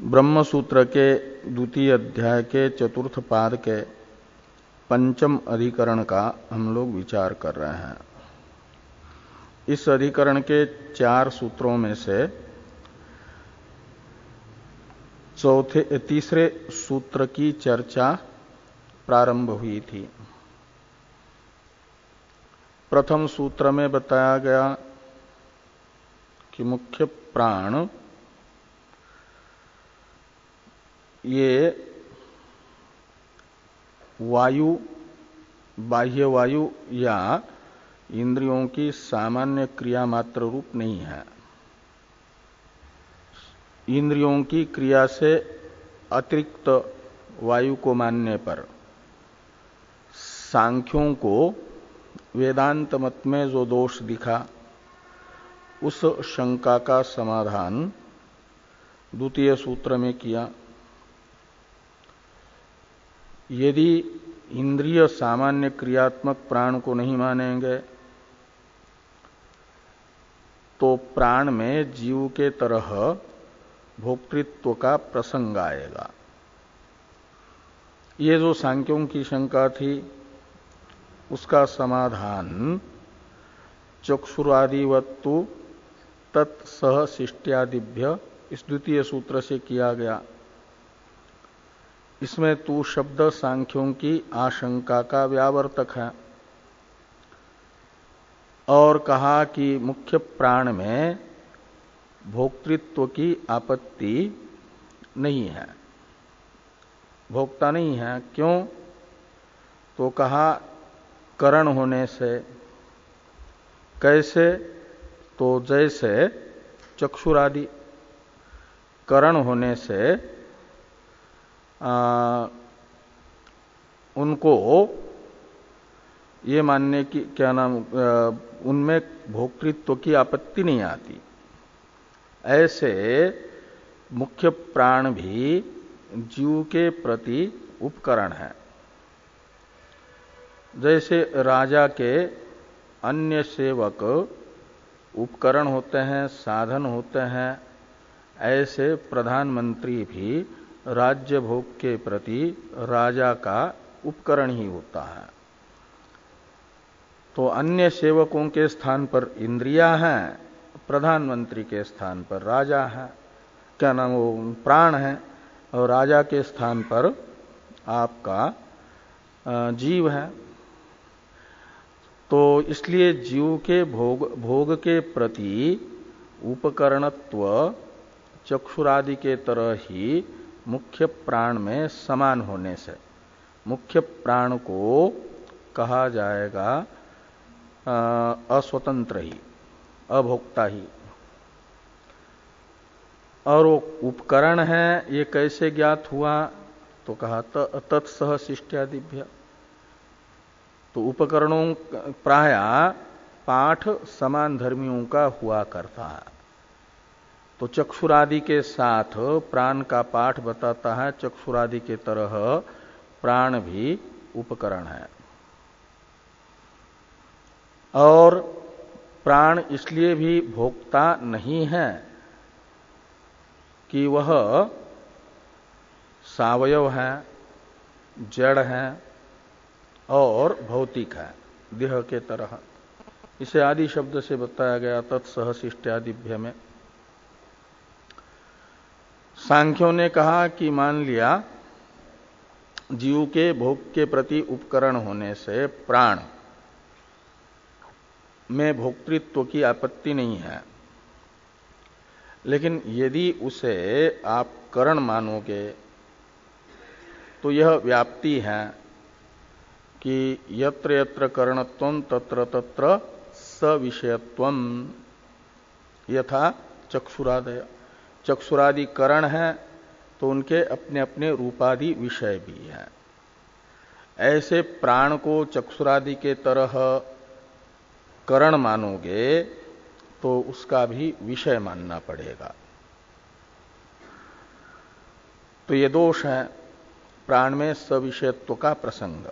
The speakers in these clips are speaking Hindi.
ब्रह्म सूत्र के द्वितीय अध्याय के चतुर्थ पाद के पंचम अधिकरण का हम लोग विचार कर रहे हैं। इस अधिकरण के 4 सूत्रों में से तीसरे सूत्र की चर्चा प्रारंभ हुई थी। प्रथम सूत्र में बताया गया कि मुख्य प्राण ये वायु, बाह्य वायु या इंद्रियों की सामान्य क्रिया मात्र रूप नहीं है। इंद्रियों की क्रिया से अतिरिक्त वायु को मानने पर सांख्यों को वेदांत मत में जो दोष दिखा, उस शंका का समाधान द्वितीय सूत्र में किया। यदि इंद्रिय सामान्य क्रियात्मक प्राण को नहीं मानेंगे तो प्राण में जीव के तरह भोक्तृत्व का प्रसंग आएगा। ये जो सांख्यों की शंका थी, उसका समाधान चक्षुरादिवत्तु तत्सह शिष्ट्यादिभ्य इस द्वितीय सूत्र से किया गया। इसमें तू शब्द सांख्यों की आशंका का व्यावर्तक है और कहा कि मुख्य प्राण में भोक्तृत्व की आपत्ति नहीं है, भोक्ता नहीं है। क्यों? तो कहा करण होने से। कैसे? तो जैसे चक्षुरादि करण होने से उनको ये मानने की उनमें भोक्तृत्व की आपत्ति नहीं आती। ऐसे मुख्य प्राण भी जीव के प्रति उपकरण है। जैसे राजा के अन्य सेवक उपकरण होते हैं, साधन होते हैं, ऐसे प्रधानमंत्री भी राज्य भोग के प्रति राजा का उपकरण ही होता है। तो अन्य सेवकों के स्थान पर इंद्रियां हैं, प्रधानमंत्री के स्थान पर राजा है, वो प्राण है, और राजा के स्थान पर आपका जीव है। तो इसलिए जीव के भोग के प्रति उपकरणत्व चक्षुरादि के तरह ही मुख्य प्राण में समान होने से मुख्य प्राण को कहा जाएगा अस्वतंत्र ही, अभोक्ता ही। और वो उपकरण है, ये कैसे ज्ञात हुआ? तो कहा तत्सह शिष्ट्यादिभ्य। तो उपकरणों प्राय पाठ समान धर्मियों का हुआ करता है। तो चक्षुरादि के साथ प्राण का पाठ बताता है, चक्षुरादि के तरह प्राण भी उपकरण है। और प्राण इसलिए भी भोक्ता नहीं है कि वह सावयव है, जड़ है और भौतिक है, देह के तरह। इसे आदि शब्द से बताया गया तत्सह शिष्ट्यादिभ्य में। सांख्यों ने कहा कि मान लिया जीव के भोग के प्रति उपकरण होने से प्राण में भोक्तृत्व की आपत्ति नहीं है, लेकिन यदि उसे आप करण मानोगे तो यह व्याप्ति है कि यत्र यत्र करणत्वं तत्र तत्र सविषयत्वं यथा चक्षुरादय। चक्षुरादि करण है तो उनके अपने अपने रूपादि विषय भी हैं। ऐसे प्राण को चक्षुरादि के तरह करण मानोगे तो उसका भी विषय मानना पड़ेगा। तो ये दोष है प्राण में सविषयत्व का प्रसंग।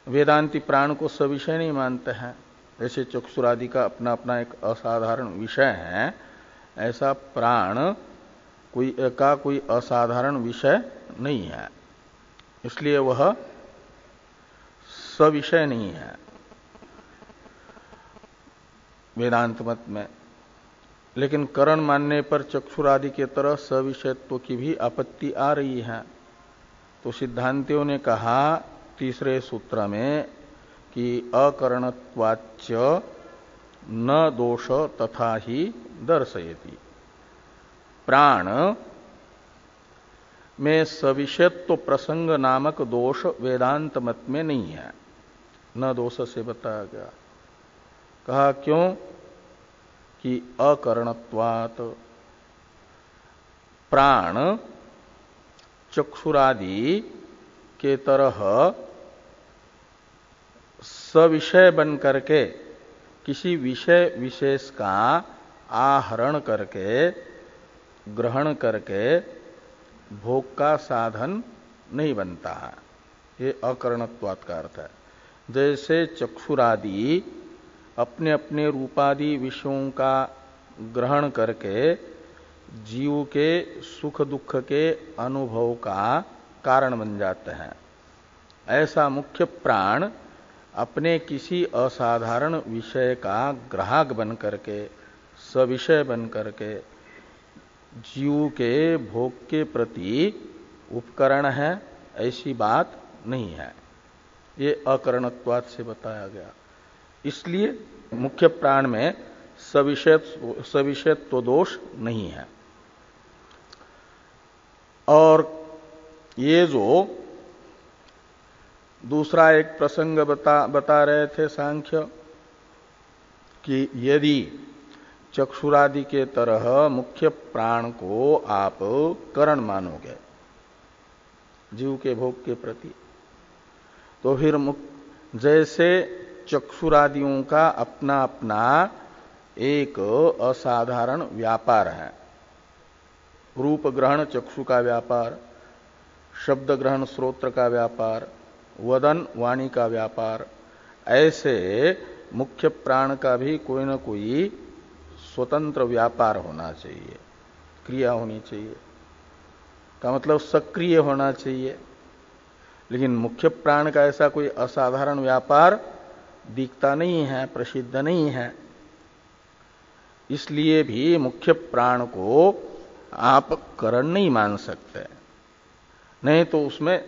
वेदांती प्राण को सविषय नहीं मानते हैं। जैसे चक्षुरादि का अपना अपना एक असाधारण विषय है, ऐसा प्राण कोई असाधारण विषय नहीं है, इसलिए वह सविषय नहीं है वेदांत मत में। लेकिन करण मानने पर चक्षुरादि के तरह सविषयत्व की भी आपत्ति आ रही है। तो सिद्धांतियों ने कहा तीसरे सूत्र में कि अकरणत्वाच्च न दोष तथा ही दर्शयति। प्राण में सविषयत्व प्रसंग नामक दोष वेदांत मत में नहीं है, न दोष से बताया गया। कहा क्यों कि अकरणत्वात्, प्राण चक्षुरादि के तरह सविषय बन करके किसी विषय विशेष का आहरण करके ग्रहण करके भोग का साधन नहीं बनता है। ये अकरणत्वात् का अर्थ है। जैसे चक्षुरादि अपने अपने रूपादि विषयों का ग्रहण करके जीव के सुख दुख के अनुभव का कारण बन जाते हैं, ऐसा मुख्य प्राण अपने किसी असाधारण विषय का ग्राहक बन करके सविषय बन करके जीव के भोग के प्रति उपकरण है, ऐसी बात नहीं है। ये अकरणत्वात् से बताया गया। इसलिए मुख्य प्राण में सविषयत्व दोष नहीं है। और ये जो दूसरा एक प्रसंग बता रहे थे सांख्य कि यदि चक्षुरादि के तरह मुख्य प्राण को आप करण मानोगे जीव के भोग के प्रति, तो फिर जैसे चक्षुरादियों का अपना अपना एक असाधारण व्यापार है, रूप ग्रहण चक्षु का व्यापार, शब्द ग्रहण श्रोत्र का व्यापार, वदन वाणी का व्यापार, ऐसे मुख्य प्राण का भी कोई न कोई स्वतंत्र व्यापार होना चाहिए, क्रिया होनी चाहिए, का मतलब सक्रिय होना चाहिए। लेकिन मुख्य प्राण का ऐसा कोई असाधारण व्यापार दिखता नहीं है, प्रसिद्ध नहीं है। इसलिए भी मुख्य प्राण को आप करण नहीं मान सकते, नहीं तो उसमें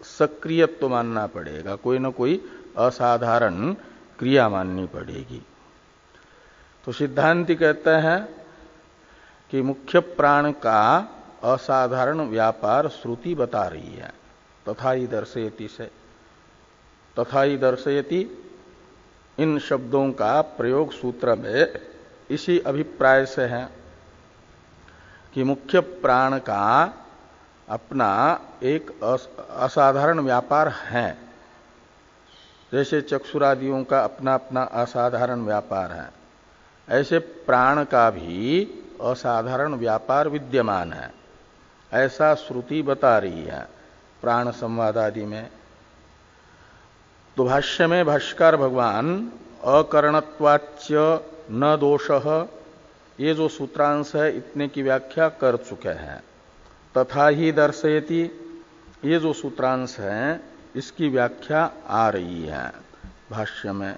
सक्रियत्व मानना पड़ेगा, कोई न कोई असाधारण क्रिया माननी पड़ेगी। तो सिद्धांति कहते हैं कि मुख्य प्राण का असाधारण व्यापार श्रुति बता रही है, तथा ही दर्शयति से। तथा ही दर्शयति इन शब्दों का प्रयोग सूत्र में इसी अभिप्राय से है कि मुख्य प्राण का अपना एक असाधारण व्यापार है। जैसे चक्षुरादियों का अपना अपना असाधारण व्यापार है, ऐसे प्राण का भी असाधारण व्यापार विद्यमान है, ऐसा श्रुति बता रही है प्राण संवाद आदि में। तो भाष्य में भाष्यकार भगवान अकरणत्वाच्च न दोषः, ये जो सूत्रांश है इतने की व्याख्या कर चुके हैं। तथा ही दर्शयति, ये जो सूत्रांश है इसकी व्याख्या आ रही है भाष्य में।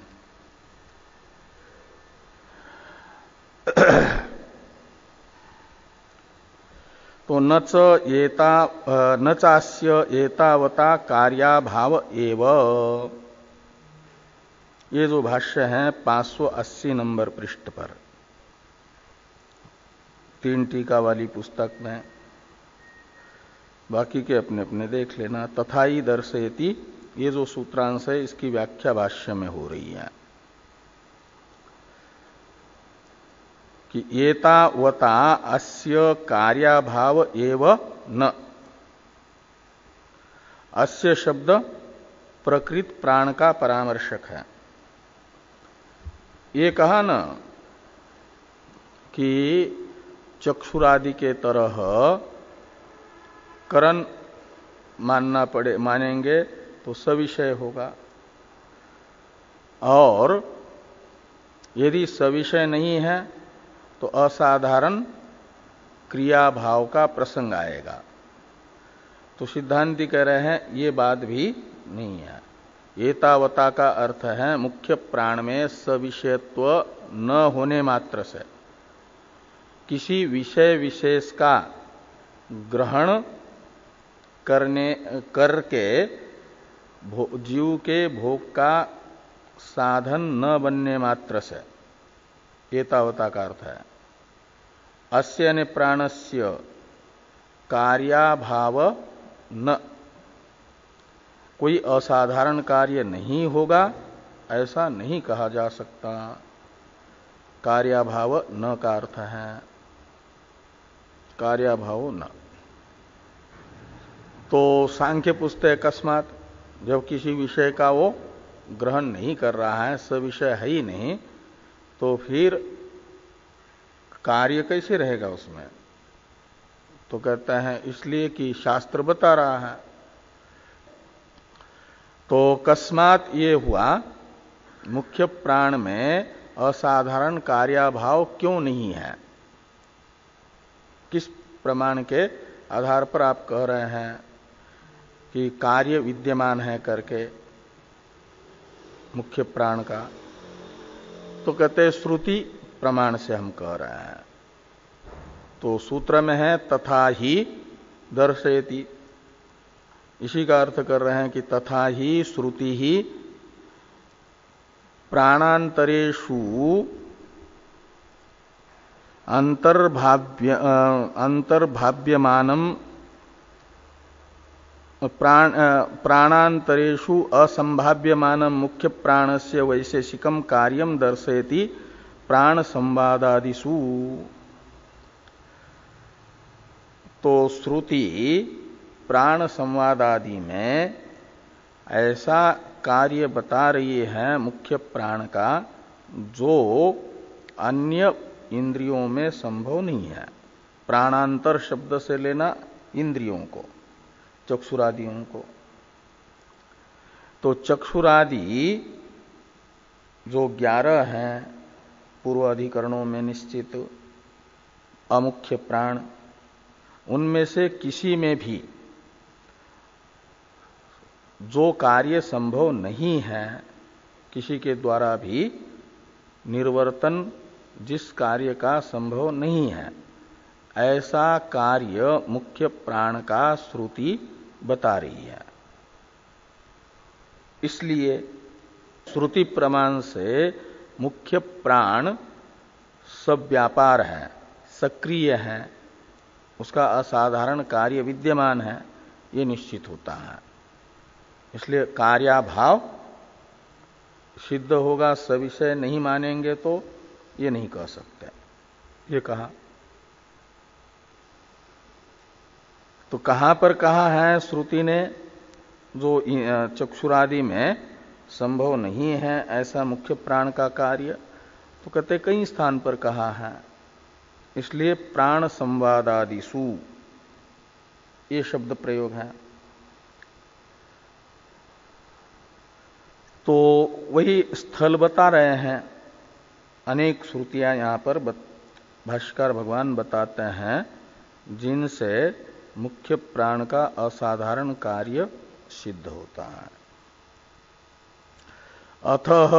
तो न चास्य एतावता कार्याभाव एव, ये जो भाष्य है 580 नंबर पृष्ठ पर 3 टीका वाली पुस्तक में, बाकी के अपने अपने देख लेना। तथा ही दर्शयति, ये जो सूत्रांश है इसकी व्याख्या भाष्य में हो रही है कि एतावता अस्य कार्याभाव एव न, अस्य शब्द प्रकृत प्राण का परामर्शक है। ये कहा न कि चक्षुरादि के तरह करण मानेंगे तो सविषय होगा, और यदि सविषय नहीं है तो असाधारण क्रिया भाव का प्रसंग आएगा। तो सिद्धांती कह रहे हैं ये बात भी नहीं है। एतावता का अर्थ है मुख्य प्राण में सविषयत्व न होने मात्र से किसी विषय विशेष का ग्रहण करके जीव के भोग का साधन न बनने मात्र से, एतावता का अर्थ है अस्य ने प्राणस्य कार्याभाव न, कोई असाधारण कार्य नहीं होगा ऐसा नहीं कहा जा सकता। कार्याभाव न का अर्थ है कार्याभाव न। तो सांख्य पूछते अकस्मात, जब किसी विषय का वो ग्रहण नहीं कर रहा है, सविषय है ही नहीं, तो फिर कार्य कैसे रहेगा उसमें? तो कहते हैं इसलिए कि शास्त्र बता रहा है। तो अकस्मात ये हुआ मुख्य प्राण में असाधारण कार्याभाव क्यों नहीं है? किस प्रमाण के आधार पर आप कह रहे हैं कि कार्य विद्यमान है करके मुख्य प्राण का? तो कहते हैं श्रुति प्रमाण से हम कह रहे हैं। तो सूत्र में है तथा ही दर्शयति, इसी का अर्थ कर रहे हैं कि तथा ही श्रुति ही प्राणांतरेषु अंतर्भाव्यमानम प्राणांतरेषु असंभाव्यमानम मुख्य प्राणस्य वैशेषिकम कार्यम दर्शयति प्राण संवादादिषु। तो श्रुति प्राण संवादादि में ऐसा कार्य बता रही है मुख्य प्राण का जो अन्य इंद्रियों में संभव नहीं है। प्राणांतर शब्द से लेना इंद्रियों को, चक्षुरादियों को। तो चक्षुरादि जो 11 हैं पूर्व अधिकरणों में निश्चित अमुख्य प्राण, उनमें से किसी में भी जो कार्य संभव नहीं है, किसी के द्वारा भी निर्वर्तन जिस कार्य का संभव नहीं है, ऐसा कार्य मुख्य प्राण का श्रुति बता रही है। इसलिए श्रुति प्रमाण से मुख्य प्राण सब व्यापार है, सक्रिय है, उसका असाधारण कार्य विद्यमान है, ये निश्चित होता है। इसलिए कार्याभाव सिद्ध होगा, सविषय नहीं मानेंगे तो ये नहीं कह सकते। ये कहा तो कहां पर कहा है श्रुति ने जो चक्षुरादि में संभव नहीं है ऐसा मुख्य प्राण का कार्य? तो कहते कई स्थान पर कहा है। इसलिए प्राण संवादादिषु ये शब्द प्रयोग है। तो वही स्थल बता रहे हैं। अनेक श्रुतियां यहां पर भाष्यकार भगवान बताते हैं जिनसे मुख्य प्राण का असाधारण कार्य सिद्ध होता है। अथः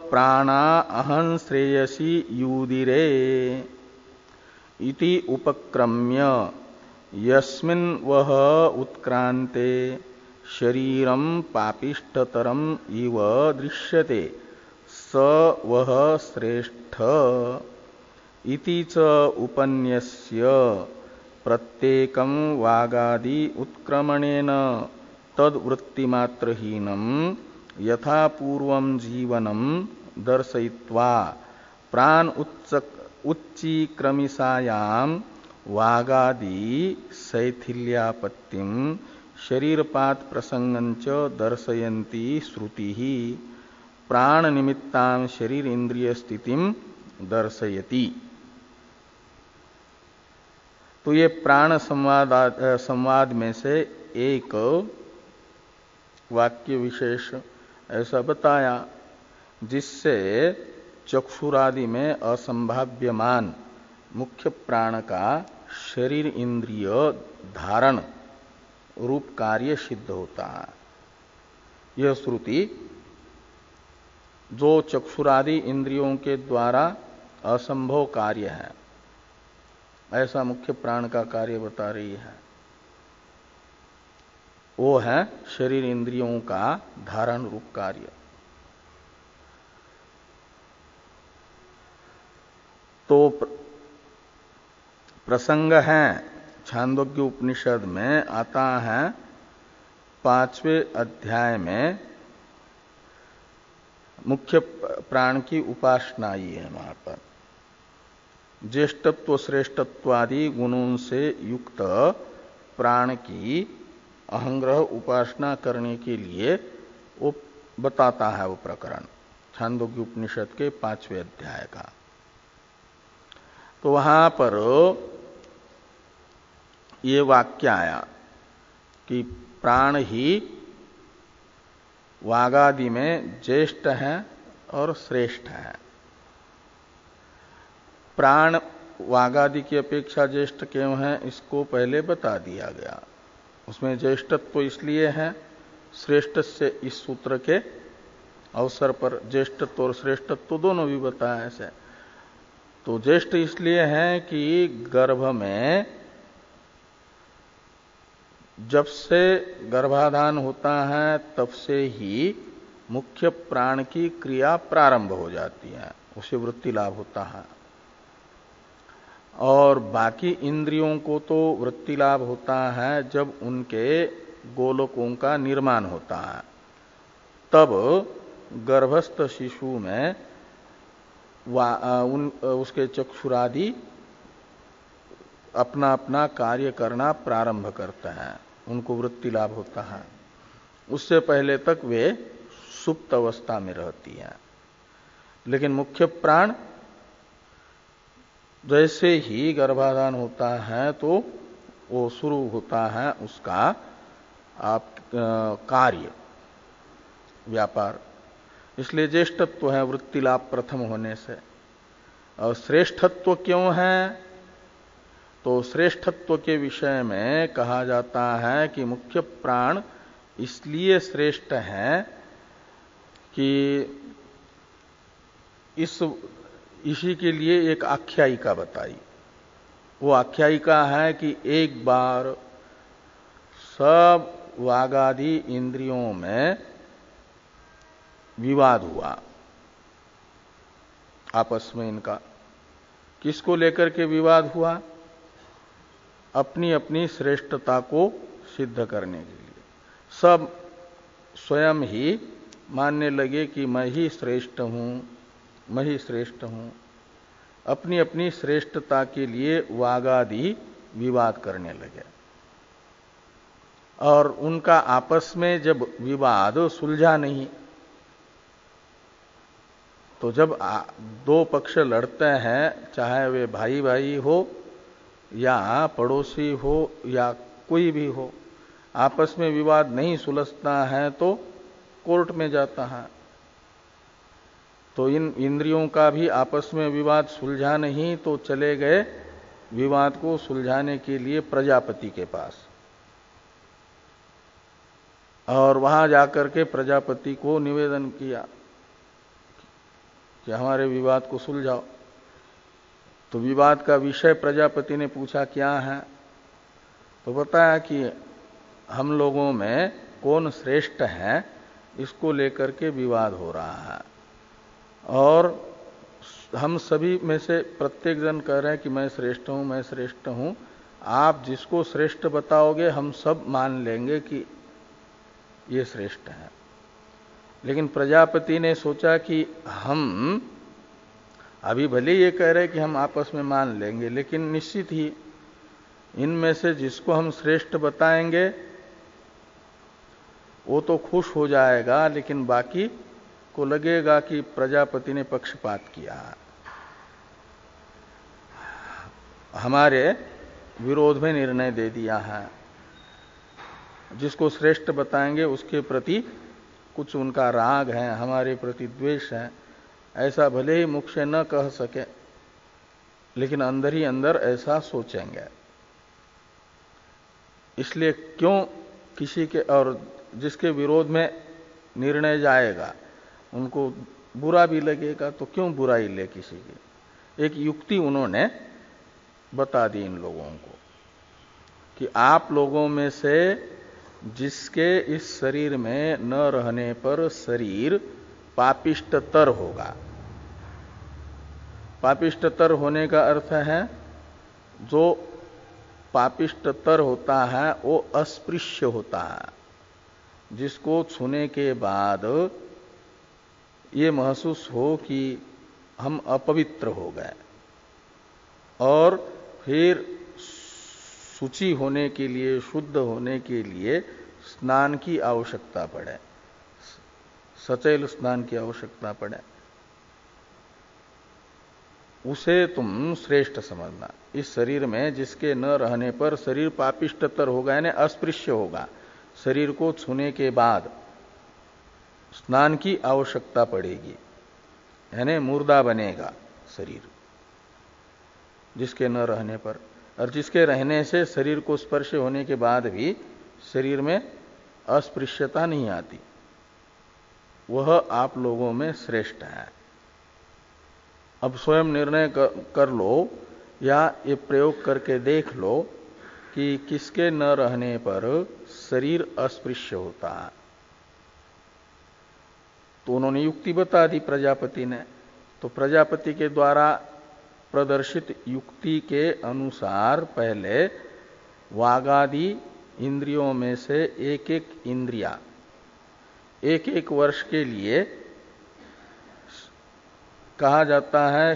प्राणा अहं श्रेयसी युदिरे इति उपक्रम्य यस्मिन् वह उत्क्रांते शरीरम पापिष्ठतरम इव दृश्यते स वह श्रेष्ठ इति च उपन्यस्य प्रत्येकं वागादि उत्क्रमणेन तद्वृत्तिमात्रहीनं यथा पूर्वं जीवनं दर्शयित्वा प्राण उच्चीक्रमिसायां वागादि शैथिल्यापत्तिं शरीरपात प्रसंगंच दर्शयन्ति श्रुति ही प्राण निमित्तां शरीर इंद्रिय स्थितिम दर्शयति। तो ये प्राण संवाद में से एक वाक्य विशेष ऐसा बताया जिससे चक्षुरादि में असंभाव्यमान मुख्य प्राण का शरीर इंद्रिय धारण रूप कार्य सिद्ध होता है। यह श्रुति जो चक्षुरादि इंद्रियों के द्वारा असंभव कार्य है ऐसा मुख्य प्राण का कार्य बता रही है, वो है शरीर इंद्रियों का धारण रूप कार्य। तो प्रसंग है छांदोग्य उपनिषद में आता है 5वें अध्याय में मुख्य प्राण की उपासना ही है। वहां पर ज्येष्ठत्व श्रेष्ठत्वादि गुणों से युक्त प्राण की अहंग्रह उपासना करने के लिए वो बताता है वो प्रकरण छांदोग्य उपनिषद के 5वें अध्याय का। तो वहां पर ये वाक्य आया कि प्राण ही वागादि में ज्येष्ठ है और श्रेष्ठ है। प्राण वागादि की अपेक्षा ज्येष्ठ क्यों है इसको पहले बता दिया गया। उसमें ज्येष्ठत्व तो इसलिए है, श्रेष्ठ से इस सूत्र के अवसर पर ज्येष्ठत्व और श्रेष्ठत्व दोनों भी बताया ऐसे। तो ज्येष्ठ इसलिए है कि गर्भ में जब से गर्भाधान होता है तब से ही मुख्य प्राण की क्रिया प्रारंभ हो जाती है, उसे वृत्ति लाभ होता है। और बाकी इंद्रियों को तो वृत्ति लाभ होता है जब उनके गोलकों का निर्माण होता है, तब गर्भस्थ शिशु में उसके चक्षुरादि अपना अपना कार्य करना प्रारंभ करते हैं, उनको वृत्ति लाभ होता है। उससे पहले तक वे सुप्त अवस्था में रहती हैं। लेकिन मुख्य प्राण जैसे ही गर्भाधान होता है तो वो शुरू होता है उसका कार्य व्यापार, इसलिए ज्येष्ठत्व है वृत्ति लाभ प्रथम होने से। और श्रेष्ठत्व क्यों है, तो श्रेष्ठत्व के विषय में कहा जाता है कि मुख्य प्राण इसलिए श्रेष्ठ है कि इसी के लिए एक आख्यायिका बताई। वो आख्यायिका है कि एक बार सब वागादि इंद्रियों में विवाद हुआ आपस में इनका। किसको लेकर के विवाद हुआ? अपनी अपनी श्रेष्ठता को सिद्ध करने के लिए सब स्वयं ही मानने लगे कि मैं ही श्रेष्ठ हूं, मैं ही श्रेष्ठ हूं। अपनी अपनी श्रेष्ठता के लिए वागादि विवाद करने लगे। और उनका आपस में जब विवाद सुलझा नहीं, तो जब दो पक्ष लड़ते हैं, चाहे वे भाई भाई हो या पड़ोसी हो या कोई भी हो, आपस में विवाद नहीं सुलझता है तो कोर्ट में जाता है। तो इन इंद्रियों का भी आपस में विवाद सुलझा नहीं तो चले गए विवाद को सुलझाने के लिए प्रजापति के पास, और वहां जाकर के प्रजापति को निवेदन किया कि हमारे विवाद को सुलझाओ। तो विवाद का विषय प्रजापति ने पूछा क्या है, तो बताया कि हम लोगों में कौन श्रेष्ठ है इसको लेकर के विवाद हो रहा है, और हम सभी में से प्रत्येक जन कह रहे हैं कि मैं श्रेष्ठ हूं, मैं श्रेष्ठ हूं। आप जिसको श्रेष्ठ बताओगे हम सब मान लेंगे कि ये श्रेष्ठ है। लेकिन प्रजापति ने सोचा कि हम अभी भले ये कह रहे कि हम आपस में मान लेंगे, लेकिन निश्चित ही इनमें से जिसको हम श्रेष्ठ बताएंगे वो तो खुश हो जाएगा, लेकिन बाकी को लगेगा कि प्रजापति ने पक्षपात किया, हमारे विरोध में निर्णय दे दिया है। जिसको श्रेष्ठ बताएंगे उसके प्रति कुछ उनका राग है, हमारे प्रति द्वेष है। ऐसा भले ही मुख से न कह सके, लेकिन अंदर ही अंदर ऐसा सोचेंगे। इसलिए क्यों किसी के, और जिसके विरोध में निर्णय जाएगा उनको बुरा भी लगेगा, तो क्यों बुराई ले किसी की। एक युक्ति उन्होंने बता दी इन लोगों को कि आप लोगों में से जिसके इस शरीर में न रहने पर शरीर पापिष्टतर होगा। पापिष्टतर होने का अर्थ है जो पापिष्टतर होता है वो अस्पृश्य होता है, जिसको छूने के बाद ये महसूस हो कि हम अपवित्र हो गए और फिर शुचि होने के लिए, शुद्ध होने के लिए स्नान की आवश्यकता पड़े, सचैल स्नान की आवश्यकता पड़े, उसे तुम श्रेष्ठ समझना। इस शरीर में जिसके न रहने पर शरीर पापिष्टतर होगा यानी अस्पृश्य होगा, शरीर को छूने के बाद स्नान की आवश्यकता पड़ेगी, यानी मुर्दा बनेगा शरीर जिसके न रहने पर। और जिसके रहने से शरीर को स्पर्श होने के बाद भी शरीर में अस्पृश्यता नहीं आती, वह आप लोगों में श्रेष्ठ है। अब स्वयं निर्णय कर लो या ये प्रयोग करके देख लो कि किसके न रहने पर शरीर अस्पृश्य होता है। तो उन्होंने युक्ति बता दी प्रजापति ने। तो प्रजापति के द्वारा प्रदर्शित युक्ति के अनुसार पहले वागादि इंद्रियों में से एक एक इंद्रिया एक एक वर्ष के लिए कहा जाता है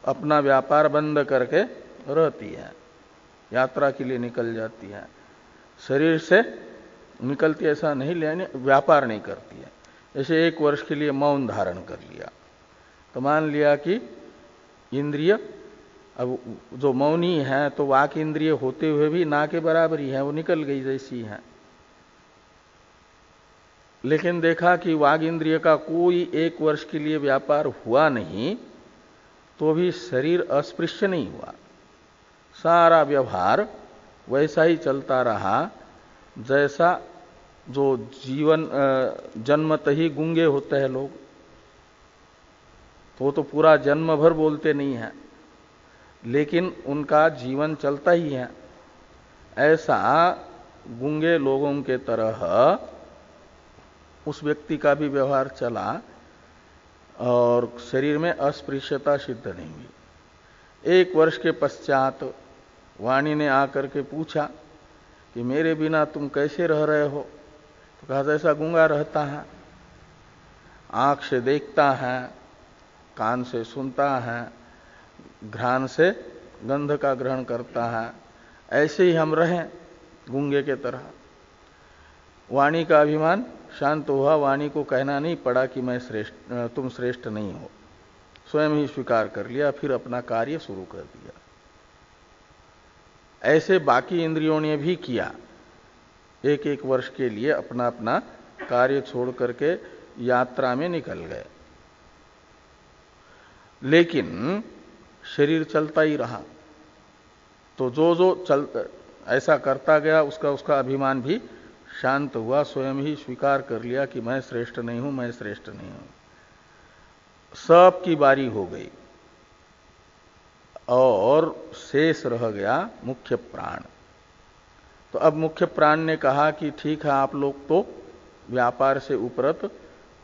अपना व्यापार बंद करके रहती है, यात्रा के लिए निकल जाती है। शरीर से निकलती ऐसा नहीं, लेने व्यापार नहीं करती है। जैसे एक वर्ष के लिए मौन धारण कर लिया, तो मान लिया कि इंद्रिय, अब जो मौनी है तो वाक इंद्रिय होते हुए भी ना के बराबर ही है, वो निकल गई जैसी है। लेकिन देखा कि वाग इंद्रिय का कोई एक वर्ष के लिए व्यापार हुआ नहीं, तो भी शरीर अस्पृश्य नहीं हुआ, सारा व्यवहार वैसा ही चलता रहा जैसा जो जीवन जन्मत ही गूंगे होते हैं लोग, तो वो तो पूरा जन्म भर बोलते नहीं है, लेकिन उनका जीवन चलता ही है। ऐसा गूंगे लोगों के तरह उस व्यक्ति का भी व्यवहार चला और शरीर में अस्पृश्यता सिद्ध नहीं हुई। एक वर्ष के पश्चात वाणी ने आकर के पूछा कि मेरे बिना तुम कैसे रह रहे हो। तो कहा जैसा गूंगा रहता है, आंख से देखता है, कान से सुनता है, घ्राण से गंध का ग्रहण करता है, ऐसे ही हम रहें गूंगे के तरह। वाणी का अभिमान शांत हुआ, वाणी को कहना नहीं पड़ा कि मैं श्रेष्ठ, तुम श्रेष्ठ नहीं हो, स्वयं ही स्वीकार कर लिया, फिर अपना कार्य शुरू कर दिया। ऐसे बाकी इंद्रियों ने भी किया, एक एक वर्ष के लिए अपना अपना कार्य छोड़ करके यात्रा में निकल गए, लेकिन शरीर चलता ही रहा। तो जो ऐसा करता गया उसका उसका अभिमान भी शांत हुआ, स्वयं ही स्वीकार कर लिया कि मैं श्रेष्ठ नहीं हूं, मैं श्रेष्ठ नहीं हूं। सब की बारी हो गई और शेष रह गया मुख्य प्राण। तो अब मुख्य प्राण ने कहा कि ठीक है, आप लोग तो व्यापार से उपरत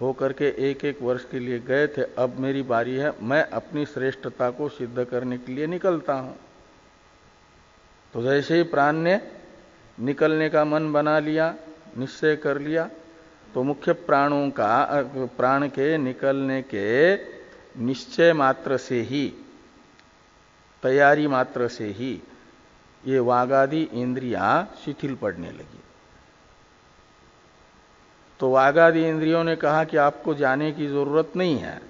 होकर के एक एक वर्ष के लिए गए थे, अब मेरी बारी है, मैं अपनी श्रेष्ठता को सिद्ध करने के लिए निकलता हूं। तो जैसे ही प्राण ने निकलने का मन बना लिया, निश्चय कर लिया, तो मुख्य प्राणों का, प्राण के निकलने के निश्चय मात्र से ही, तैयारी मात्र से ही ये वागादि इंद्रियां शिथिल पड़ने लगी। तो वागादि इंद्रियों ने कहा कि आपको जाने की जरूरत नहीं है,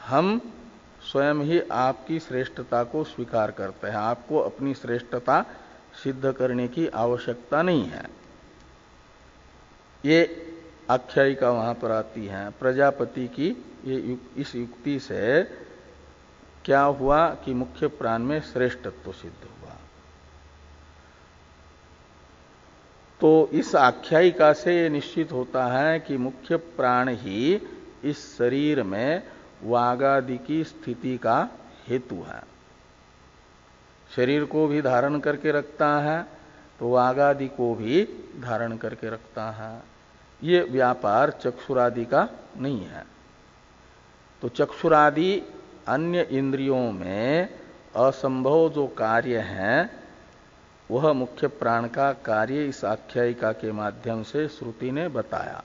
हम स्वयं ही आपकी श्रेष्ठता को स्वीकार करते हैं, आपको अपनी श्रेष्ठता सिद्ध करने की आवश्यकता नहीं है। ये आख्यायिका वहां पर आती है प्रजापति की। ये इस युक्ति से क्या हुआ कि मुख्य प्राण में श्रेष्ठत्व सिद्ध हुआ। तो इस आख्यायिका से ये निश्चित होता है कि मुख्य प्राण ही इस शरीर में वागादि की स्थिति का हेतु है। शरीर को भी धारण करके रखता है तो वागादि को भी धारण करके रखता है। ये व्यापार चक्षुरादि का नहीं है। तो चक्षुरादि अन्य इंद्रियों में असंभव जो कार्य है वह मुख्य प्राण का कार्य इस आख्यायिका के माध्यम से श्रुति ने बताया।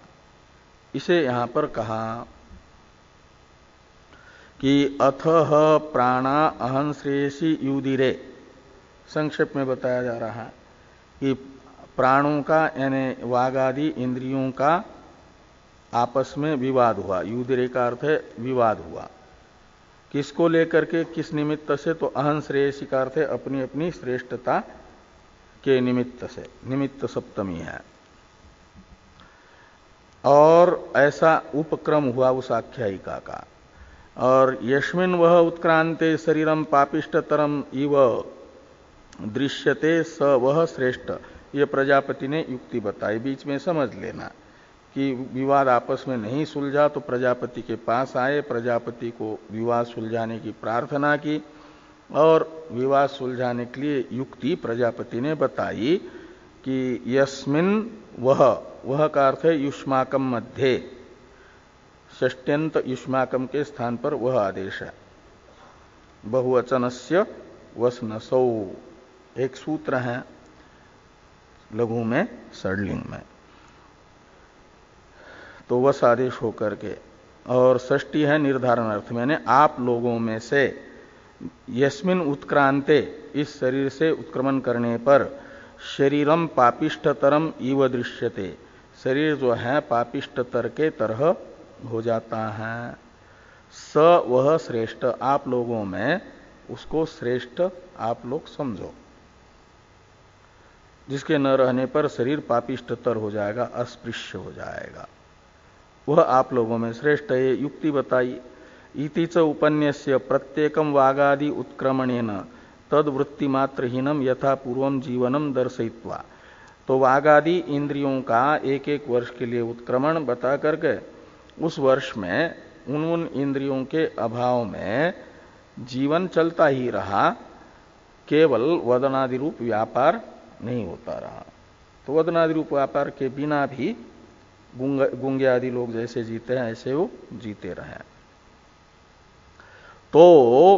इसे यहां पर कहा कि अथह प्राणा अहं श्रेयसी युदिरे, संक्षेप में बताया जा रहा है कि प्राणों का यानी वागादि इंद्रियों का आपस में विवाद हुआ। युदिरे का अर्थ है विवाद हुआ। किसको लेकर के, किस निमित्त से? तो अहं श्रेयसी का अर्थ है अपनी अपनी श्रेष्ठता के निमित्त से, निमित्त सप्तमी है। और ऐसा उपक्रम हुआ उस आख्यायिका का। और यस्मिन् वह उत्क्रांते शरीरम पापिष्टतरम इव दृश्यते स वह श्रेष्ठ, ये प्रजापति ने युक्ति बताई। बीच में समझ लेना कि विवाद आपस में नहीं सुलझा तो प्रजापति के पास आए, प्रजापति को विवाद सुलझाने की प्रार्थना की और विवाद सुलझाने के लिए युक्ति प्रजापति ने बताई कि यस्मिन् वह का अर्थ है युष्माकम मध्य, षष्ट्यंत युष्माकम के स्थान पर वह आदेश है। बहुवचनस्य वसनसौ एक सूत्र है लघु में षड्लिंग में, तो वस आदेश होकर के, और षष्ठी है निर्धारण अर्थ में, आप लोगों में से यस्मिन उत्क्रांते, इस शरीर से उत्क्रमण करने पर शरीरम पापिष्टतरम इव दृश्यते, शरीर जो है पापिष्टतर के तरह हो जाता है। स वह श्रेष्ठ, आप लोगों में उसको श्रेष्ठ आप लोग समझो, जिसके न रहने पर शरीर पापिष्टतर हो जाएगा, अस्पृश्य हो जाएगा, वह आप लोगों में श्रेष्ठ है। युक्ति बताई। इति च उपन्यस्य प्रत्येकम वागादि उत्क्रमणेन तद वृत्तिमात्रहीनम यथा पूर्वम जीवनम दर्शयित्वा, तो वागादि इंद्रियों का एक एक वर्ष के लिए उत्क्रमण बता करके उस वर्ष में उन इंद्रियों के अभाव में जीवन चलता ही रहा, केवल वदनादि रूप व्यापार नहीं होता रहा। तो वदनादि रूप व्यापार के बिना भी गुंगे आदि लोग जैसे जीते हैं ऐसे वो जीते रहे। तो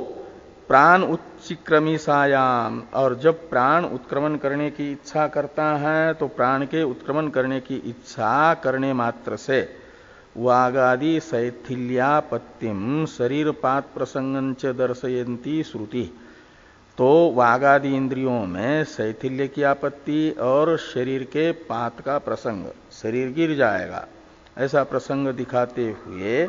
प्राण उच्चिक्रमिसायाम, और जब प्राण उत्क्रमण करने की इच्छा करता है तो प्राण के उत्क्रमण करने की इच्छा करने मात्र से वागादि शैथिल्यापत्तिम शरीरपात प्रसंगंच दर्शयन्ती श्रुति, तो वागादि इंद्रियों में शैथिल्य की आपत्ति और शरीर के पात का प्रसंग, शरीर गिर जाएगा ऐसा प्रसंग दिखाते हुए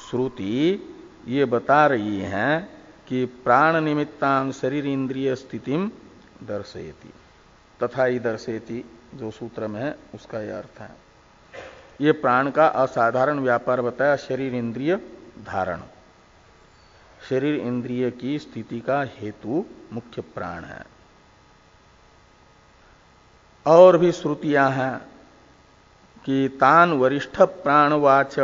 श्रुति ये बता रही है कि प्राण निमित्तां शरीर इंद्रिय स्थितिम दर्शयति, तथा ही दर्शयति जो सूत्र में है उसका यह अर्थ है। ये प्राण का असाधारण व्यापार बताया, शरीर इंद्रिय धारण, शरीर इंद्रिय की स्थिति का हेतु मुख्य प्राण है। और भी श्रुतियां हैं कि तान वरिष्ठ प्राणवाच,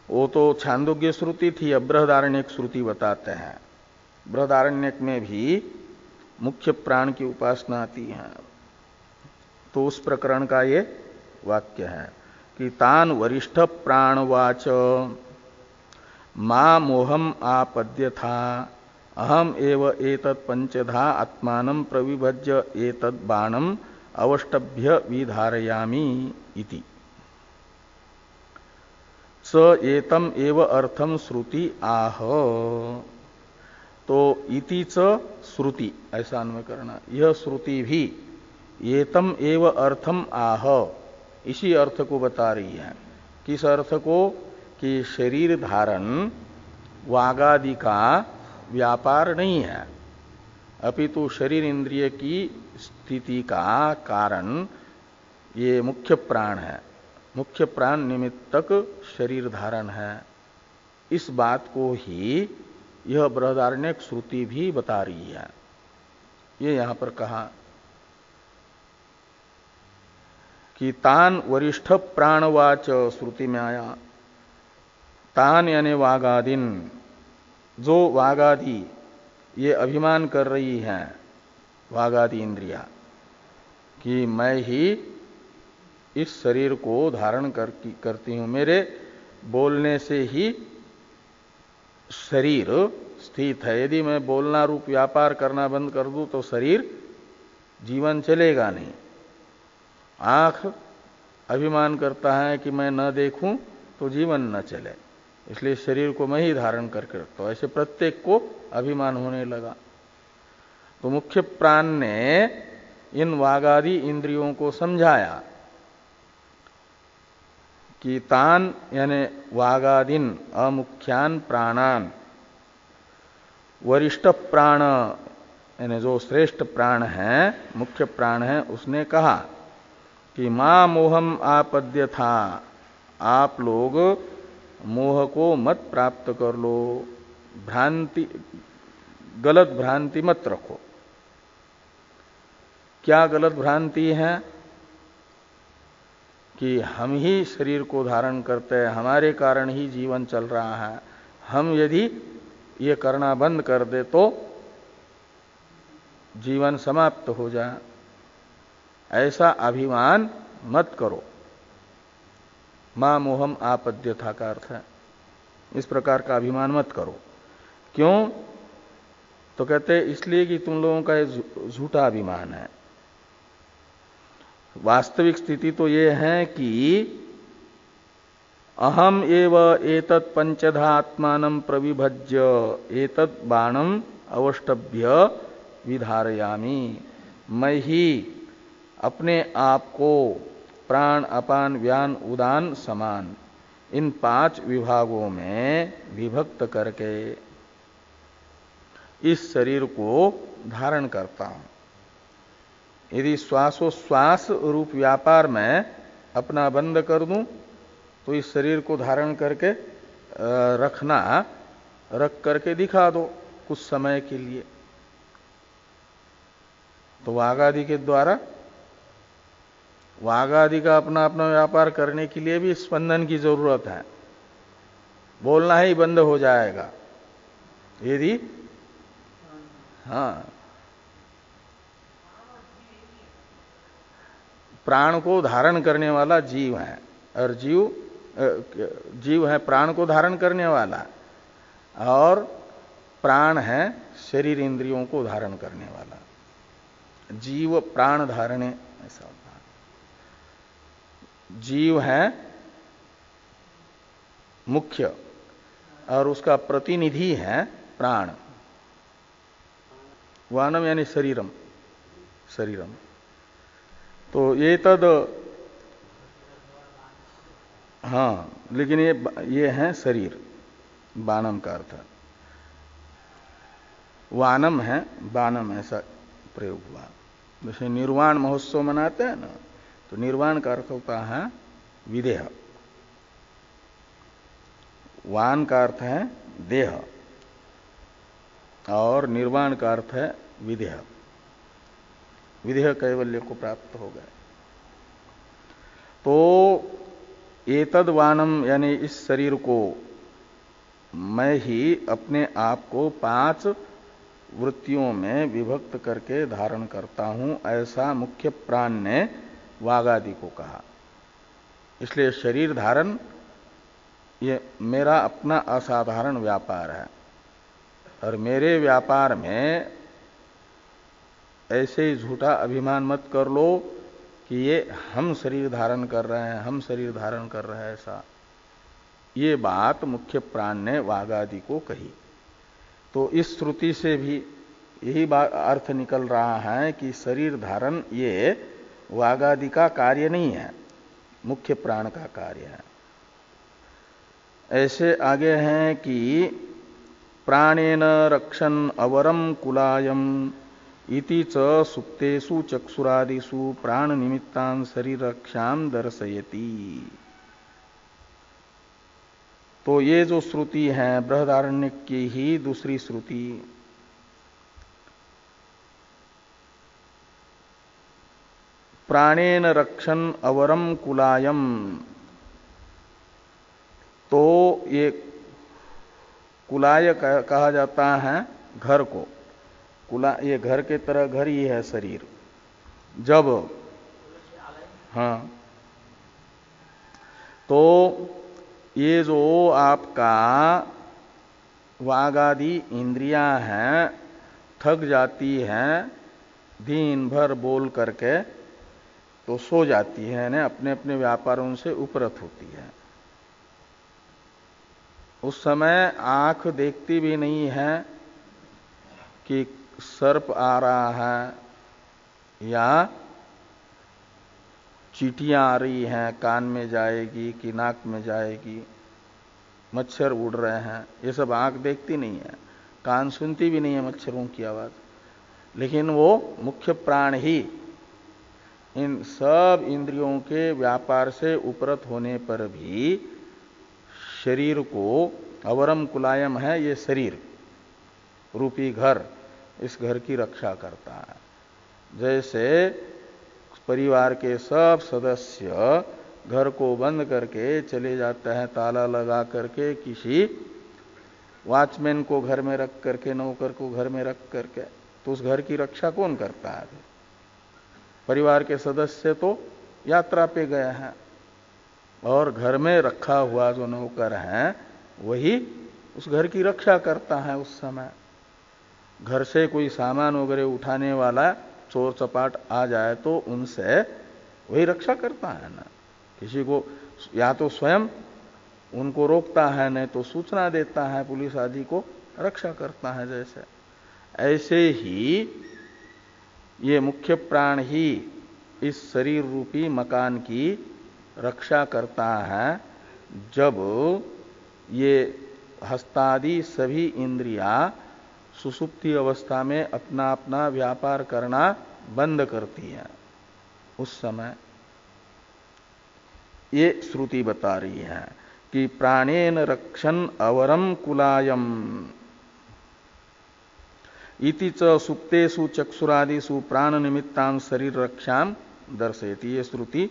वो तो छांदोग्य श्रुति थी, अब बृहदारण्यक श्रुति बताते हैं। बृहदारण्यक में भी मुख्य प्राण की उपासना आती है, तो उस प्रकरण का ये वाक्य है कि तान वरिष्ठ प्राणवाच मा मोहम आपद्यथा अहम एव एतत् पंचधा आत्मानं प्रविभज्य एतत् बाणम अवष्टभ्य विधारयामि इति स एतम एव अर्थम श्रुति आह। तो इति च श्रुति ऐसा अन्वय करना, यह श्रुति भी एतम एव अर्थम आह, इसी अर्थ को बता रही है। किस अर्थ को? कि शरीर धारण वागादि का व्यापार नहीं है, अपितु शरीर इंद्रिय की स्थिति का कारण ये मुख्य प्राण है, मुख्य प्राण निमित्तक शरीर धारण है। इस बात को ही यह बृहदारण्यक श्रुति भी बता रही है। ये यहां पर कहा कि तान वरिष्ठ प्राणवाच श्रुति में आया। तान यानी वागादिन, जो वागादि ये अभिमान कर रही हैं, वागादि इंद्रिया, कि मैं ही इस शरीर को धारण करती हूं, मेरे बोलने से ही शरीर स्थित है। यदि मैं बोलना रूप व्यापार करना बंद कर दूं तो शरीर जीवन चलेगा नहीं। आंख अभिमान करता है कि मैं न देखूं तो जीवन न चले, इसलिए शरीर को मैं ही धारण करके रखता हूं। ऐसे प्रत्येक को अभिमान होने लगा। तो मुख्य प्राण ने इन वागादि इंद्रियों को समझाया कि तान यानी वागादिन अमुख्यान प्राणान, वरिष्ठ प्राण यानी जो श्रेष्ठ प्राण है, मुख्य प्राण है, उसने कहा कि मां मोहम आपद्य था, आप लोग मोह को मत प्राप्त कर लो, भ्रांति, गलत भ्रांति मत रखो। क्या गलत भ्रांति है? कि हम ही शरीर को धारण करते हैं, हमारे कारण ही जीवन चल रहा है, हम यदि ये करना बंद कर दे तो जीवन समाप्त हो जाए। ऐसा अभिमान मत करो। मां मोहम आपद्य था का अर्थ है इस प्रकार का अभिमान मत करो। क्यों? तो कहते इसलिए कि तुम लोगों का ये झूठा अभिमान है। वास्तविक स्थिति तो ये है कि अहम एव एतत् पंचधा आत्मानं प्रविभज्य एतत् बाणम अवष्टभ्य विधारयामि। मैं ही अपने आप को प्राण अपान व्यान उदान समान इन 5 विभागों में विभक्त करके इस शरीर को धारण करता हूं। यदि श्वासोश्वास रूप व्यापार में अपना बंद कर दूं तो इस शरीर को धारण करके रख करके दिखा दो कुछ समय के लिए। तो वागादि के द्वारा, वागादि का अपना अपना व्यापार करने के लिए भी स्पंदन की जरूरत है। बोलना ही बंद हो जाएगा यदि, हाँ, प्राण को धारण करने वाला जीव है, और जीव है प्राण को धारण करने वाला, और प्राण है शरीर इंद्रियों को धारण करने वाला। जीव प्राण धारणे, ऐसा होता है। जीव है मुख्य और उसका प्रतिनिधि है प्राण। वानम यानी शरीरम, शरीरम। तो ये तद, हाँ, लेकिन ये है शरीर, बानम का अर्थ। वानम है, बानम ऐसा प्रयोग हुआ। जैसे निर्वाण महोत्सव मनाते हैं ना, तो निर्वाण का अर्थ होता है विदेह, वान का अर्थ है देह और निर्वाण का अर्थ है विदेह। विदेह कैवल्य को प्राप्त हो गए। तो एतद वानम यानी इस शरीर को मैं ही अपने आप को 5 वृत्तियों में विभक्त करके धारण करता हूं, ऐसा मुख्य प्राण ने वागादि को कहा। इसलिए शरीर धारण ये मेरा अपना असाधारण व्यापार है, और मेरे व्यापार में ऐसे ही झूठा अभिमान मत कर लो कि ये हम शरीर धारण कर रहे हैं, हम शरीर धारण कर रहे हैं। ऐसा ये बात मुख्य प्राण ने वागादि को कही। तो इस श्रुति से भी यही अर्थ निकल रहा है कि शरीर धारण ये वागादि का कार्य नहीं है, मुख्य प्राण का कार्य है। ऐसे आगे हैं कि प्राणेन रक्षन् अवरम कुलायम इति च सुप्तेषु चक्षुरादिषु प्राण निमित्तान् शरीर रक्षाम दर्शयति। तो ये जो श्रुति है बृहदारण्यक की ही दूसरी श्रुति, प्राणेन रक्षण अवरम कुलायम, तो ये कुलाय कहा जाता है घर को। कुला ये घर के तरह घर ही है शरीर। जब हाँ, तो ये जो आपका वागादि इंद्रियां हैं थक जाती हैं दिन भर बोल करके, तो सो जाती है ना, अपने अपने व्यापारों से उपरत होती है। उस समय आंख देखती भी नहीं है कि सर्प आ रहा है या चींटियां आ रही हैं, कान में जाएगी कि नाक में जाएगी, मच्छर उड़ रहे हैं, ये सब आंख देखती नहीं है, कान सुनती भी नहीं है मच्छरों की आवाज। लेकिन वो मुख्य प्राण ही इन सब इंद्रियों के व्यापार से उपरत होने पर भी शरीर को, अवरम कुलायम है ये शरीर रूपी घर, इस घर की रक्षा करता है। जैसे परिवार के सब सदस्य घर को बंद करके चले जाते हैं ताला लगा करके, किसी वॉचमैन को घर में रख करके, नौकर को घर में रख करके, तो उस घर की रक्षा कौन करता है? परिवार के सदस्य तो यात्रा पे गए हैं और घर में रखा हुआ जो नौकर है वही उस घर की रक्षा करता है। उस समय घर से कोई सामान वगैरह उठाने वाला चोर चपाट आ जाए तो उनसे वही रक्षा करता है ना। किसी को या तो स्वयं उनको रोकता है, नहीं तो सूचना देता है, पुलिस आदि को रक्षा करता है। जैसे ऐसे ही ये मुख्य प्राण ही इस शरीर रूपी मकान की रक्षा करता है। जब ये हस्तादि सभी इंद्रियां सुसुप्ति अवस्था में अपना अपना व्यापार करना बंद करती हैं, उस समय ये श्रुति बता रही है कि प्राणेन रक्षण अवरम कुलायम इति च सुप्तेषु चक्षुरादिषु प्राण निमित्तां शरीर रक्षाम दर्शयति। ये श्रुति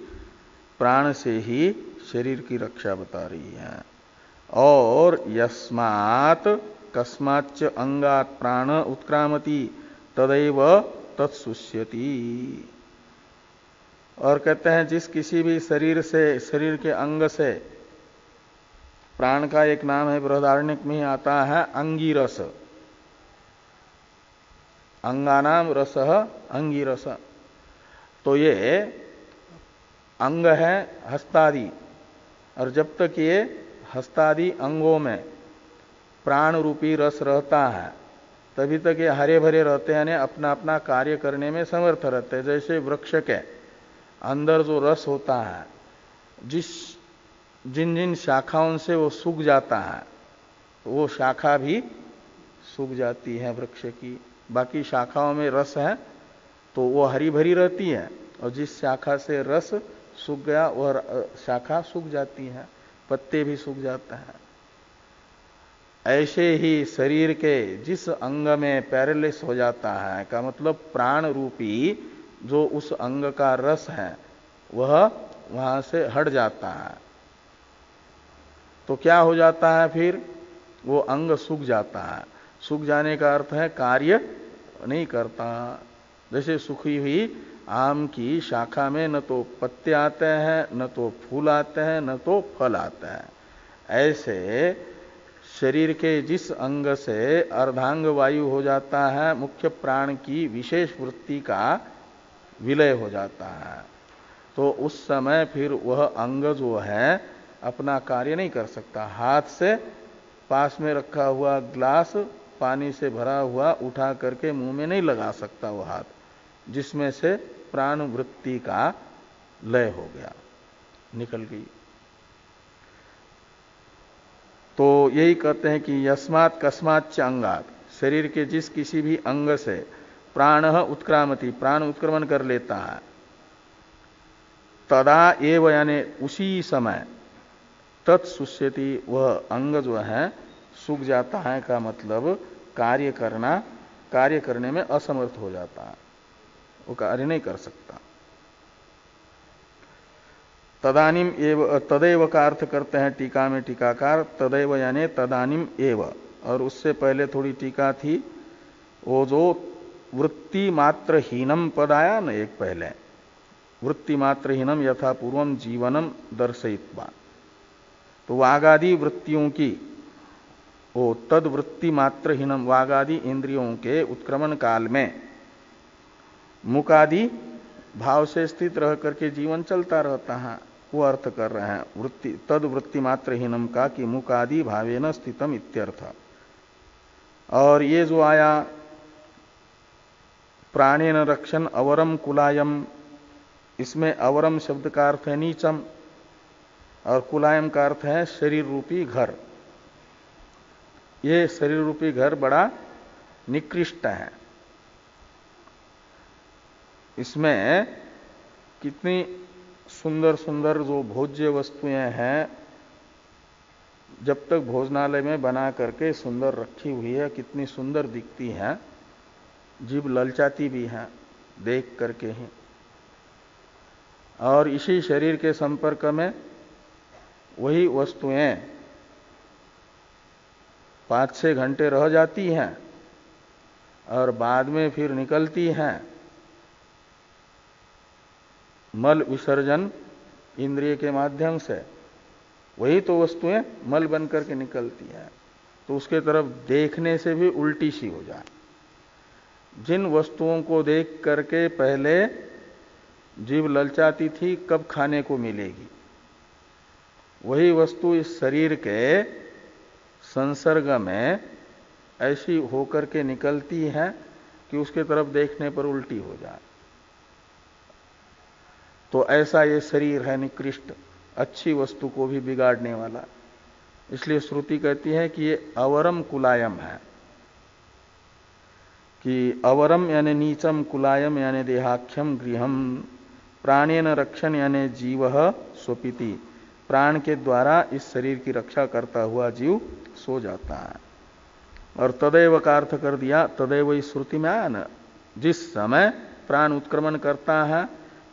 प्राण से ही शरीर की रक्षा बता रही है। और यस्मात् कस्माच्च अंगात् प्राण उत्क्रामति तदैव तत्सुष्यति। और कहते हैं जिस किसी भी शरीर से, शरीर के अंग से, प्राण का एक नाम है बृहदारण्यक में आता है अंगिरस, अंगानाम रसः अंगिरस। तो ये अंग है हस्तादि, और जब तक ये हस्तादि अंगों में प्राण रूपी रस रहता है तभी तक ये हरे भरे रहते हैं, अपना अपना कार्य करने में समर्थ रहते हैं। जैसे वृक्ष के अंदर जो रस होता है, जिन जिन शाखाओं से वो सूख जाता है वो शाखा भी सूख जाती है वृक्ष की। बाकी शाखाओं में रस है तो वो हरी भरी रहती है, और जिस शाखा से रस सूख गया वह शाखा सूख जाती है, पत्ते भी सूख जाते हैं। ऐसे ही शरीर के जिस अंग में पैरालिस हो जाता है, का मतलब प्राण रूपी जो उस अंग का रस है वह वहां से हट जाता है, तो क्या हो जाता है? फिर वो अंग सूख जाता है। सूख जाने का अर्थ है कार्य नहीं करता। जैसे सूखी हुई आम की शाखा में न तो पत्ते आते हैं, न तो फूल आते हैं, न तो फल आता है, ऐसे शरीर के जिस अंग से अर्धांग वायु हो जाता है, मुख्य प्राण की विशेष वृत्ति का विलय हो जाता है, तो उस समय फिर वह अंग जो है अपना कार्य नहीं कर सकता। हाथ से पास में रखा हुआ ग्लास पानी से भरा हुआ उठा करके मुंह में नहीं लगा सकता वो हाथ, जिसमें से प्राण वृत्ति का लय हो गया, निकल गई। तो यही कहते हैं कि यस्मात् कस्माच्च अंगात्, शरीर के जिस किसी भी अंग से प्राण उत्क्रामति, प्राण उत्क्रमण कर लेता है, तदा एव यानी उसी समय, तत्सुष्यति वह अंग जो है सूख जाता है, का मतलब कार्य करने में असमर्थ हो जाता है, वो कार्य नहीं कर सकता। तदानिम एव, तदैव का अर्थ करते हैं टीका में टीकाकार, तदैव यानी तदानिम एव। और उससे पहले थोड़ी टीका थी, वो जो वृत्ति मात्र हीनम पद आया न एक पहले, वृत्ति मात्र हीनम यथा पूर्वम जीवनम दर्शयित्वा, तो वागादि वृत्तियों की वो तद वृत्ति मात्र हीनम, वागादि इंद्रियों के उत्क्रमण काल में मुकादि भाव से स्थित रह करके जीवन चलता रहता है, वो अर्थ कर रहे हैं वृत्ति तद वृत्ति मात्र हीनम का कि मुकादि भावेन स्थितम इत्यर्थ। और ये जो आया प्राणेन रक्षण अवरम कुलायम, इसमें अवरम शब्द का अर्थ है नीचम और कुलायम का अर्थ है शरीर रूपी घर। ये शरीर रूपी घर बड़ा निकृष्ट है। इसमें कितनी सुंदर सुंदर जो भोज्य वस्तुएं हैं, जब तक भोजनालय में बना करके सुंदर रखी हुई है, कितनी सुंदर दिखती है, जीभ ललचाती भी है देख करके ही। और इसी शरीर के संपर्क में वही वस्तुएं 5-6 घंटे रह जाती हैं और बाद में फिर निकलती हैं। मल विसर्जन इंद्रिय के माध्यम से वही तो वस्तुएं मल बन करके निकलती हैं, तो उसके तरफ देखने से भी उल्टी सी हो जाए। जिन वस्तुओं को देख करके पहले जीभ ललचाती थी, कब खाने को मिलेगी, वही वस्तु इस शरीर के संसर्ग में ऐसी होकर के निकलती है कि उसके तरफ देखने पर उल्टी हो जाए। तो ऐसा ये शरीर है निकृष्ट, अच्छी वस्तु को भी बिगाड़ने वाला। इसलिए श्रुति कहती है कि ये अवरम कुलायम है, कि अवरम यानी नीचम, कुलायम यानी देहाख्यम, गृहम, प्राणेन रक्षण यानी जीव स्वपिति, प्राण के द्वारा इस शरीर की रक्षा करता हुआ जीव सो जाता है। और तदैव का अर्थ कर दिया, तदैव इस श्रुति में आया ना, जिस समय प्राण उत्क्रमण करता है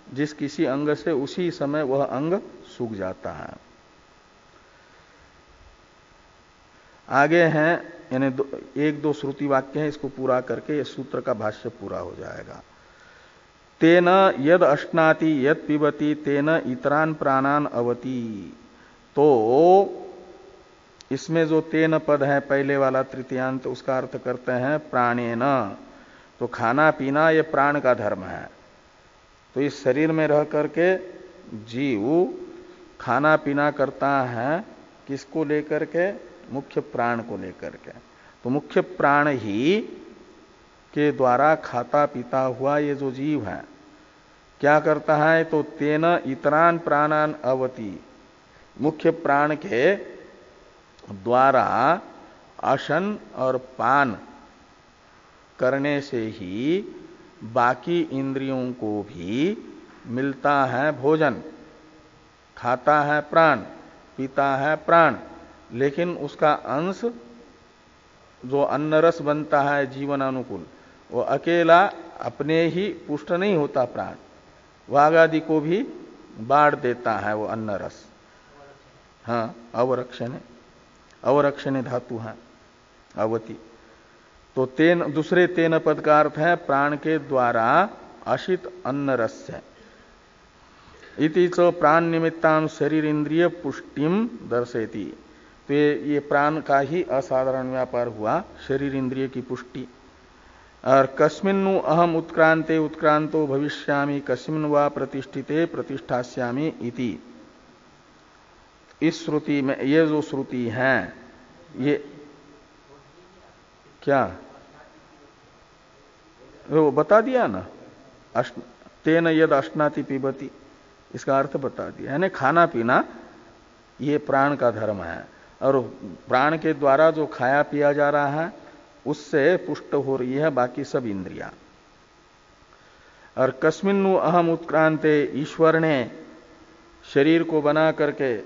जिस किसी अंग से, उसी समय वह अंग सूख जाता है। आगे हैं यानी 1-2 श्रुति वाक्य हैं, इसको पूरा करके ये सूत्र का भाष्य पूरा हो जाएगा। तेन यद अश्नाति यद पिबती तेन इतरान प्राणान अवति। तो इसमें जो तेन पद है पहले वाला तृतीयांत, उसका अर्थ करते हैं प्राणेन। तो खाना पीना ये प्राण का धर्म है। तो इस शरीर में रह करके जीव खाना पीना करता है, किसको लेकर के? मुख्य प्राण को लेकर के। तो मुख्य प्राण ही के द्वारा खाता पीता हुआ ये जो जीव है क्या करता है? तो तेन इतरान प्राणान अवति, मुख्य प्राण के द्वारा अशन और पान करने से ही बाकी इंद्रियों को भी मिलता है भोजन। खाता है प्राण, पीता है प्राण, लेकिन उसका अंश जो अन्न रस बनता है जीवन अनुकूल, वो अकेला अपने ही पुष्ट नहीं होता। प्राण वाग आदि को भी बाढ़ देता है वो अन्न रस। हाँ, अवरक्षण धातु है अवति। तो तेन दूसरे तेन पद का अर्थ है प्राण के द्वारा अशित अन्न रस से। इति च प्राण निमित्तां शरीर इंद्रिय पुष्टिम दर्शयति। तो ये प्राण का ही असाधारण व्यापार हुआ, शरीर इंद्रिय की पुष्टि। और कस्मिन्नु अहम उत्क्रांते उत्क्रांतो भविष्यामि कस्मिन् वा प्रतिष्ठिते प्रतिष्ठास्यामि इति। इस श्रुति में ये जो श्रुति है ये क्या वो बता दिया ना, तेन यद अश्नाति पिबती, इसका अर्थ बता दिया। यानी खाना पीना ये प्राण का धर्म है, और प्राण के द्वारा जो खाया पिया जा रहा है उससे पुष्ट हो रही है बाकी सब इंद्रियां। और कस्मिन्नु अहम उत्क्रांते, ईश्वर ने शरीर को बना करके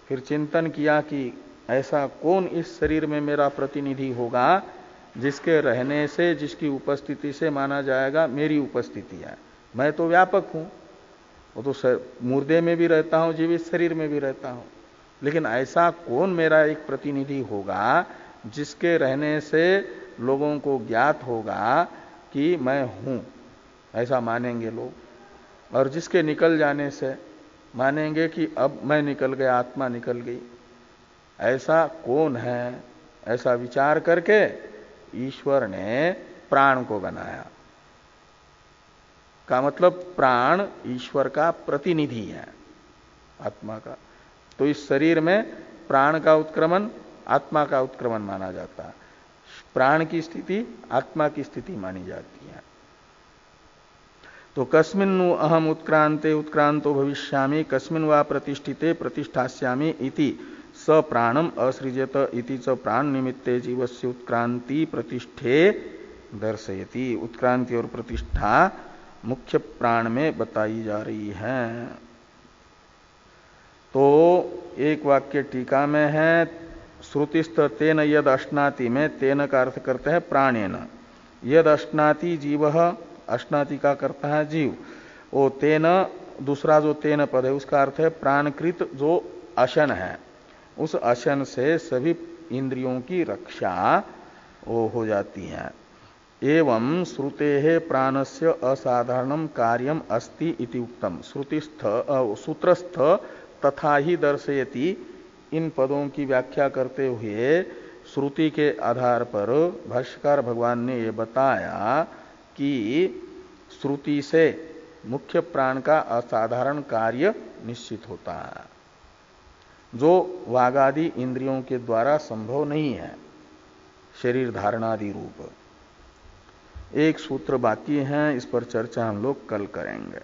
फिर चिंतन किया कि ऐसा कौन इस शरीर में मेरा प्रतिनिधि होगा जिसके रहने से, जिसकी उपस्थिति से माना जाएगा मेरी उपस्थिति है। मैं तो व्यापक हूं, वो तो मुर्दे में भी रहता हूं, जीवित शरीर में भी रहता हूं, लेकिन ऐसा कौन मेरा एक प्रतिनिधि होगा जिसके रहने से लोगों को ज्ञात होगा कि मैं हूं, ऐसा मानेंगे लोग। और जिसके निकल जाने से मानेंगे कि अब मैं निकल गया, आत्मा निकल गई। ऐसा कौन है, ऐसा विचार करके ईश्वर ने प्राण को बनाया। का मतलब प्राण ईश्वर का प्रतिनिधि है, आत्मा का। तो इस शरीर में प्राण का उत्क्रमण आत्मा का उत्क्रमण माना जाता है। प्राण की स्थिति आत्मा की स्थिति मानी जाती है। तो कस्मिन्नु अहम उत्क्रांते उत्क्रांतो भविष्यामि कस्मिन् वा प्रतिष्ठिते प्रतिष्ठास्यामि इति स प्राणम असृजत इति च प्राण निमित्ते जीवस्य उत्क्रांति प्रतिष्ठे दर्शयति। उत्क्रांति और प्रतिष्ठा मुख्य प्राण में बताई जा रही है। तो एक वाक्य टीका में है, श्रुतिस्थ तेन यद अश्नाति में तेन का अर्थ करते हैं प्राणेन। यद अश्नाति जीव, अश्नाति का करता है जीव। वो तेन, दूसरा जो तेन पद है उसका अर्थ है प्राणकृत जो अशन है, उस अशन से सभी इंद्रियों की रक्षा वो हो जाती है। एवं श्रुते प्राणस्य असाधारणम कार्यम अस्ति इति उक्तम। श्रुतिस्थ सूत्रस्थ तथा ही दर्शयति, इन पदों की व्याख्या करते हुए श्रुति के आधार पर भाष्यकार भगवान ने ये बताया कि श्रुति से मुख्य प्राण का असाधारण कार्य निश्चित होता है, जो वागादि इंद्रियों के द्वारा संभव नहीं है, शरीर धारणादि रूप। एक सूत्र बाकी है, इस पर चर्चा हम लोग कल करेंगे।